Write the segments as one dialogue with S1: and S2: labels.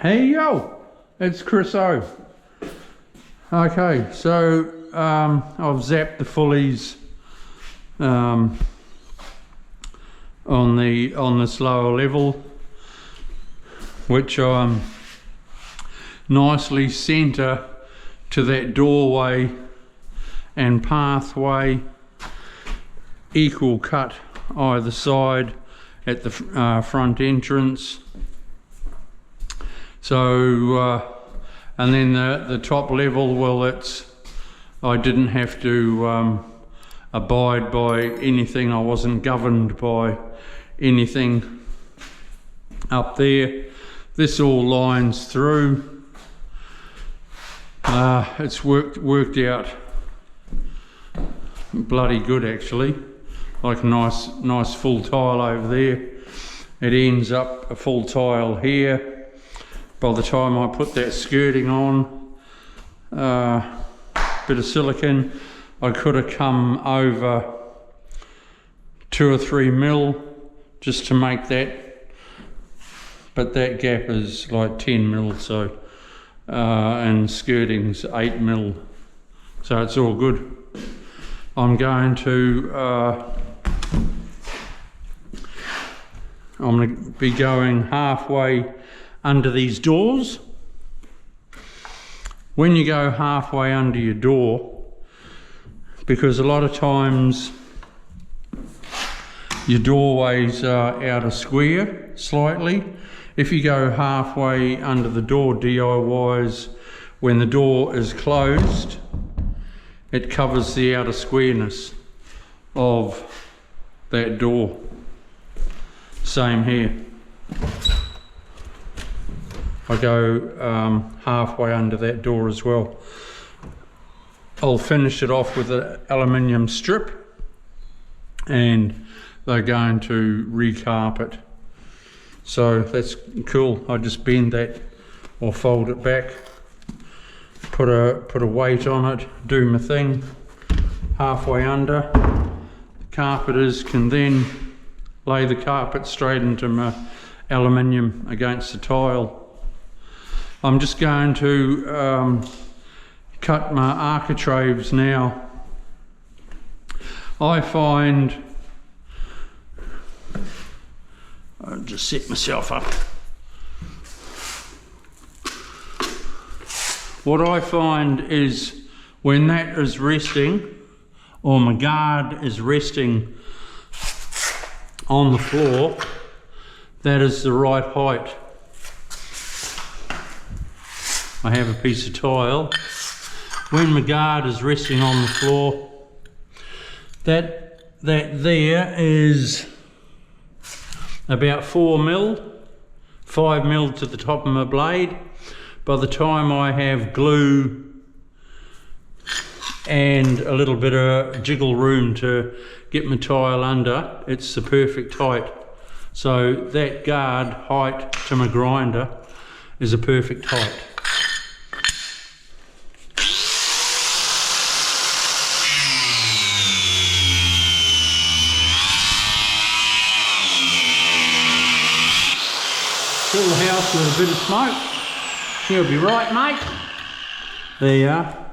S1: Hey yo, it's Chris O. Okay, so I've zapped the fullies on this lower level, which I'm nicely centre to that doorway and pathway, equal cut either side at the front entrance. So and then the top level, well, I didn't have to abide by anything. I wasn't governed by anything up there. This all lines through. It's worked out bloody good, actually. Like a nice full tile over there. It ends up a full tile here. By the time I put that skirting on, bit of silicone, I could have come over 2 or 3 mil just to make that, but that gap is like 10 mil, so and skirting's 8 mil, so it's all good. I'm going to be going halfway under these doors. When you go halfway under your door, because a lot of times your doorways are out of square slightly, if you go halfway under the door DIYs, when the door is closed, it covers the outer squareness of that door. Same here. I go halfway under that door as well. I'll finish it off with an aluminium strip, and they're going to recarpet. So that's cool. I just bend that or fold it back, put a weight on it, do my thing halfway under. The carpenters can then lay the carpet straight into my aluminium against the tile. I'm just going to cut my architraves now. I find, I'll just set myself up. What I find is when that is resting, or my guard is resting on the floor, that is the right height. I have a piece of tile. When my guard is resting on the floor, that there is about 4 mil, 5 mil to the top of my blade. By the time I have glue and a little bit of jiggle room to get my tile under, it's the perfect height. So that guard height to my grinder is a perfect height. Fill the house with a bit of smoke. You'll be right, mate. There you are.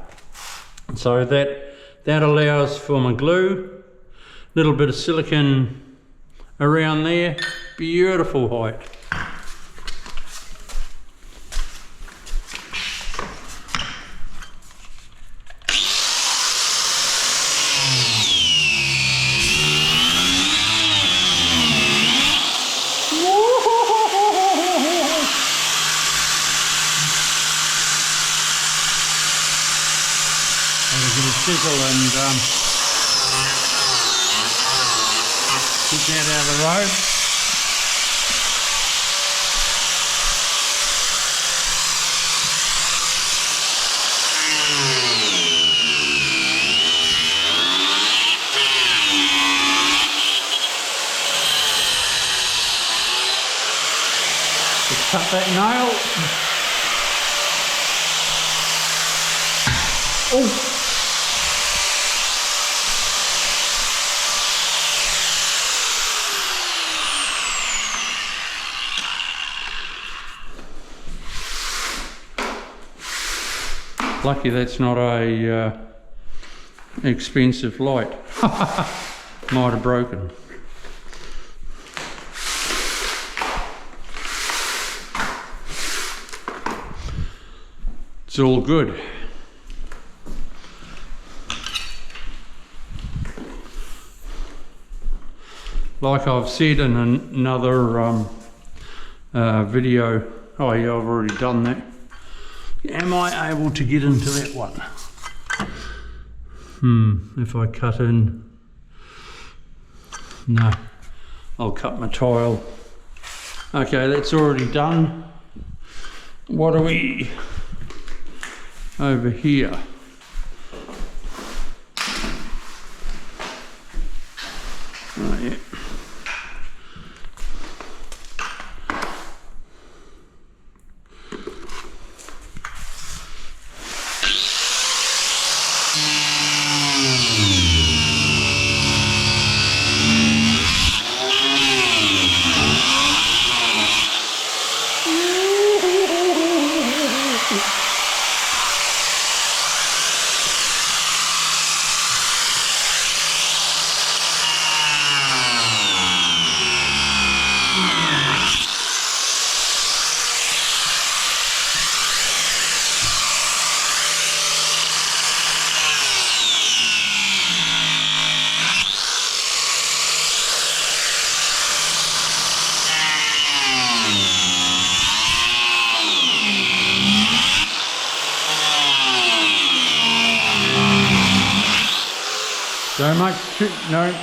S1: So that allows for my glue. Little bit of silicone around there. Beautiful height. Sizzle and keep that out of the road. Just cut that nail. Oh! Lucky that's not a expensive light. Might have broken. It's all good. Like I've said in another video, oh yeah, I've already done that. Am I able to get into that one? If I cut in, no, I'll cut my tile. Okay, that's already done. What are we over here? Oh yeah.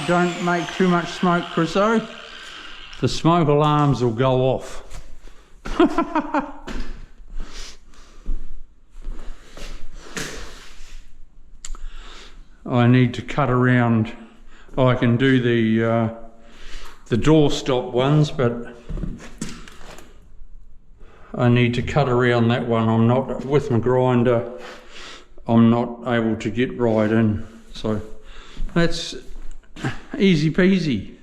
S1: Don't make too much smoke, Chriso. The smoke alarms will go off. I need to cut around. I can do the doorstop ones, but I need to cut around that one. I'm not, with my grinder, I'm not able to get right in. So that's easy peasy.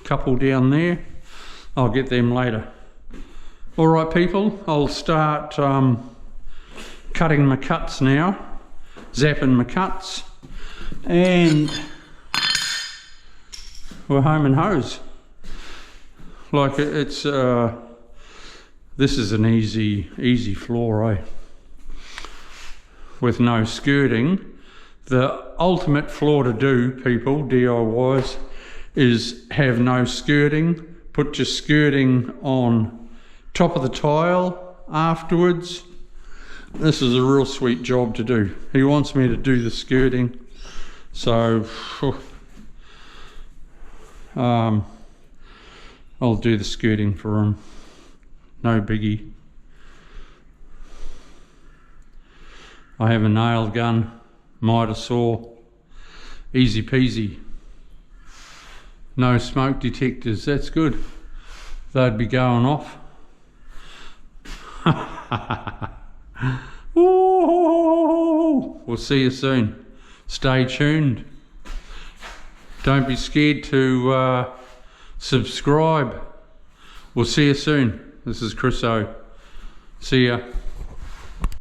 S1: Couple down there, I'll get them later. All right people, I'll start cutting my cuts now, zapping my cuts, and we're home and hose. Like it's this is an easy floor, eh? With no skirting. The ultimate floor to do, people, DIYs, is have no skirting. Put your skirting on top of the tile afterwards. This is a real sweet job to do. He wants me to do the skirting, so I'll do the skirting for him. No biggie. I have a nail gun, miter saw, easy peasy. No smoke detectors, that's good. They'd be going off. Ooh, we'll see you soon. Stay tuned. Don't be scared to subscribe. We'll see you soon. This is Chris O. See ya.